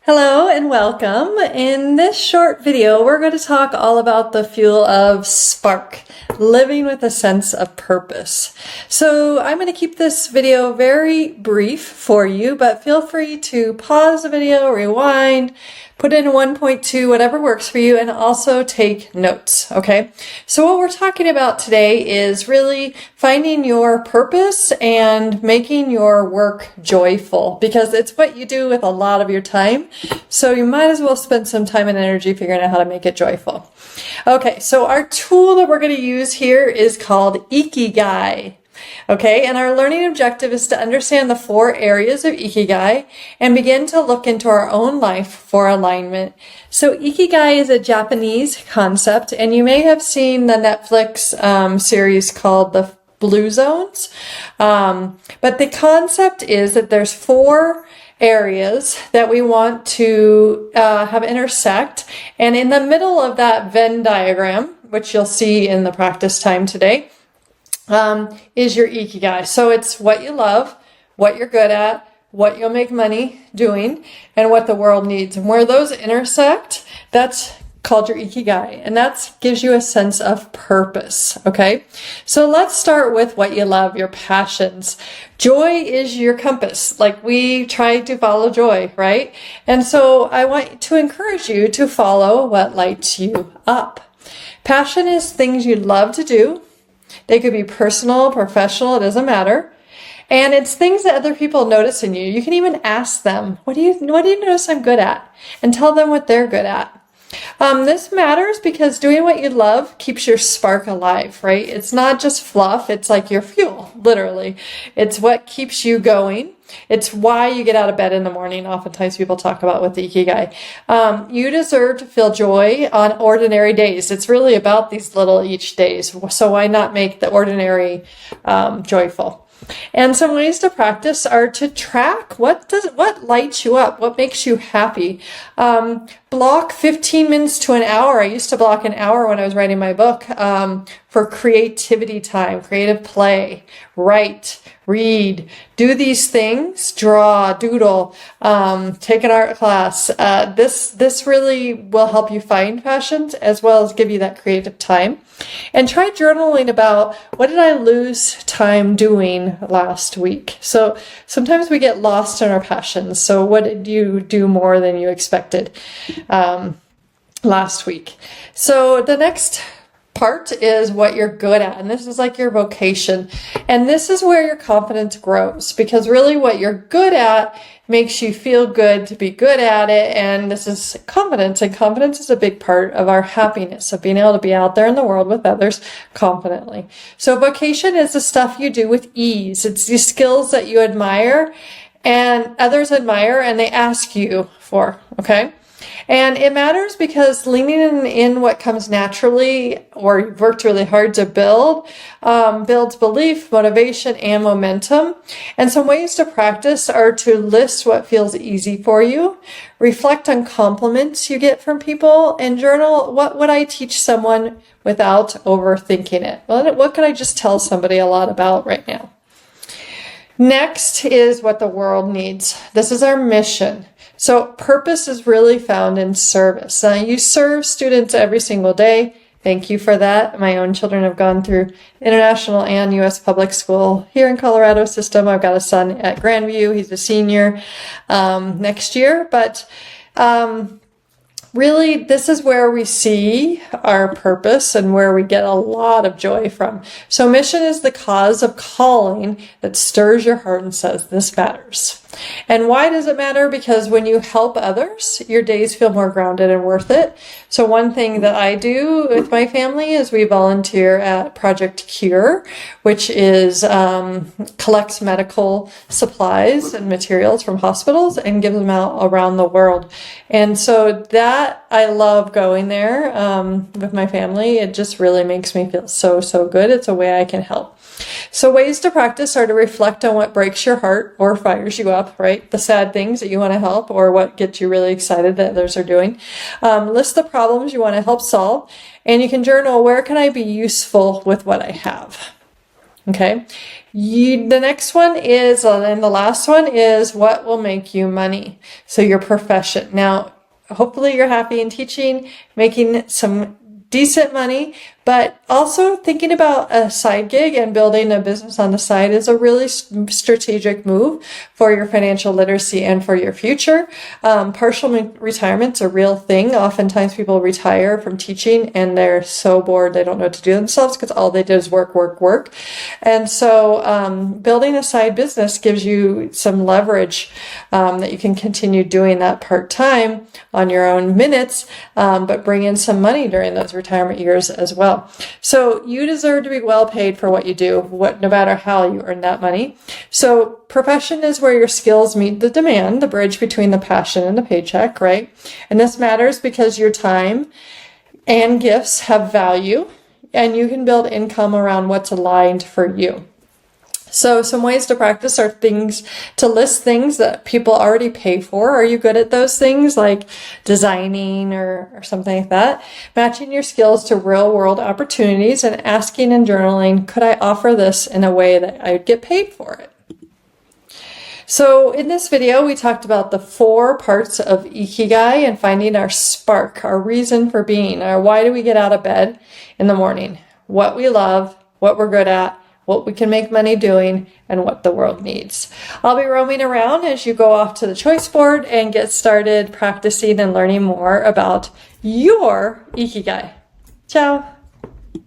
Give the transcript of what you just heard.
Hello and welcome. In this short video, we're going to talk all about the fuel of spark, living with a sense of purpose. So I'm going to keep this video very brief for you, but feel free to pause the video, rewind, put in 1.2, whatever works for you, and also take notes, okay? So what we're talking about today is really finding your purpose and making your work joyful, because it's what you do with a lot of your time. So you might as well spend some time and energy figuring out how to make it joyful. Okay, so our tool that we're going to use here is called Ikigai. Okay, and our learning objective is to understand the 4 areas of Ikigai and begin to look into our own life for alignment. So Ikigai is a Japanese concept, and you may have seen the Netflix series called The Blue Zones. But the concept is that there's 4 areas that we want to have intersect, and in the middle of that Venn diagram, which you'll see in the practice time today, is your Ikigai. So it's what you love, what you're good at, what you'll make money doing, and what the world needs. And where those intersect, that's called your Ikigai. And that gives you a sense of purpose, okay? So let's start with what you love, your passions. Joy is your compass. Like, we try to follow joy, right? And so I want to encourage you to follow what lights you up. Passion is things you love to do. They could be personal, professional, it doesn't matter. And it's things that other people notice in you. You can even ask them, what do you notice I'm good at? And tell them what they're good at. This matters because doing what you love keeps your spark alive, right? It's not just fluff. It's like your fuel, literally. It's what keeps you going. It's why you get out of bed in the morning. Oftentimes people talk about with the Ikigai. You deserve to feel joy on ordinary days. It's really about these little each days. So why not make the ordinary joyful? And some ways to practice are to track what lights you up, what makes you happy. Block 15 minutes to an hour. I used to block an hour when I was writing my book for creativity time, creative play, write, read, do these things, draw, doodle, take an art class. This really will help you find passions as well as give you that creative time. And try journaling about, what did I lose time doing last week? So sometimes we get lost in our passions. So what did you do more than you expected last week? So the next part is what you're good at, and this is like your vocation, and this is where your confidence grows, because really what you're good at makes you feel good to be good at it. And this is confidence, and confidence is a big part of our happiness, of being able to be out there in the world with others confidently. So vocation is the stuff you do with ease. It's the skills that you admire and others admire and they ask you for, okay? And it matters because leaning in what comes naturally or you've worked really hard to build builds belief, motivation, and momentum. And some ways to practice are to list what feels easy for you, reflect on compliments you get from people, and journal, what would I teach someone without overthinking it? Well, what could I just tell somebody a lot about right now? Next is what the world needs. This is our mission. So purpose is really found in service. You serve students every single day. Thank you for that. My own children have gone through international and U.S. public school here in Colorado system. I've got a son at Grandview. He's a senior next year. But really, this is where we see our purpose and where we get a lot of joy from. So mission is the cause of calling that stirs your heart and says, this matters. And why does it matter? Because when you help others, your days feel more grounded and worth it. So one thing that I do with my family is we volunteer at Project Cure, which is collects medical supplies and materials from hospitals and gives them out around the world. And so that, I love going there with my family. It just really makes me feel so good. It's a way I can help. So ways to practice are to reflect on what breaks your heart or fires you up, right? The sad things that you want to help or what gets you really excited that others are doing. List the problems you want to help solve, and you can journal, where can I be useful with what I have? Okay. The next one is, and the last one is what will make you money. So your profession. Now, hopefully you're happy in teaching, making some decent money, but also thinking about a side gig and building a business on the side is a really strategic move for your financial literacy and for your future. Partial retirement's a real thing. Oftentimes people retire from teaching and they're so bored they don't know what to do themselves because all they did is work, work, work. And so building a side business gives you some leverage that you can continue doing that part-time on your own minutes, but bring in some money during those retirement years as well. So you deserve to be well paid for what you do, no matter how you earn that money. So profession is where your skills meet the demand, the bridge between the passion and the paycheck, right? And this matters because your time and gifts have value and you can build income around what's aligned for you. So some ways to practice are to list things that people already pay for. Are you good at those things like designing or something like that? Matching your skills to real world opportunities and asking and journaling, could I offer this in a way that I would get paid for it? So in this video, we talked about the 4 parts of Ikigai and finding our spark, our reason for being, our why do we get out of bed in the morning, what we love, what we're good at, what we can make money doing, and what the world needs. I'll be roaming around as you go off to the choice board and get started practicing and learning more about your Ikigai. Ciao.